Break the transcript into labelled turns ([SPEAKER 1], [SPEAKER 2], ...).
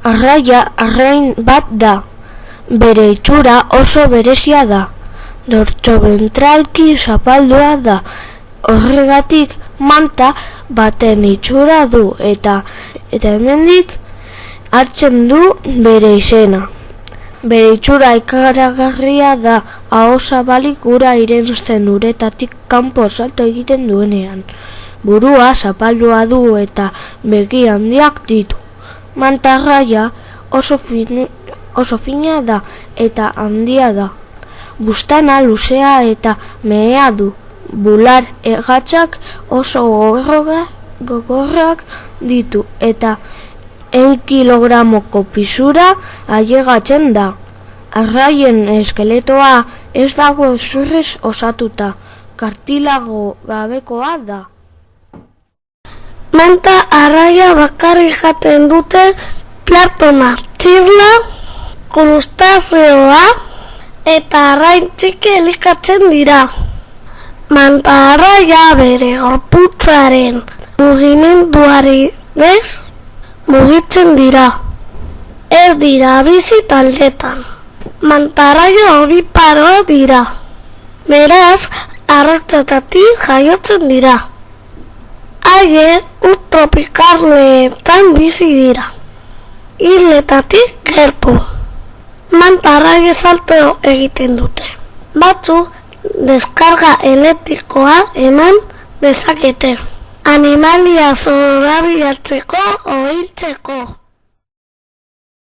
[SPEAKER 1] Arraia arrain bat da. Bere itxura oso berezia da. Dortsoventralki zapaldua da. Horregatik manta baten itxura du eta hemendik hartzen du bere izena. Bere itxura ikaragarria da, aho zabalik ura irensten uretatik kanpo salto egiten duenean. Burua zapaldua du eta begi handiak ditu. Manta arraia oso fina da eta handia da. Buztana luzea eta mehea du. Bular hegatzak oso gogorrak ditu eta 1 kilogramoko pisura ailegatzen da. Arraien eskeletoa ez dago zurrez osatuta, kartilago gabekoa da.
[SPEAKER 2] Manta arraia bakarrik jaten dute Platona, txirla, krustazeoa eta arrain txiki elikatzen dira. Manta arraia bere gorputzaren mugimenduari mugitzen dira. Ez dira bizi taldetan. Manta arraia obiparoa dira. Beraz, arrotzetatik jaiotzen dira. Haie tropikaleetan bizi dira. Irletatik gertu. Manta arraia salto egiten dute. Batzu deskarga elektrikoa eman dezakete. Animalia zorabiatzeko o hiltzeko.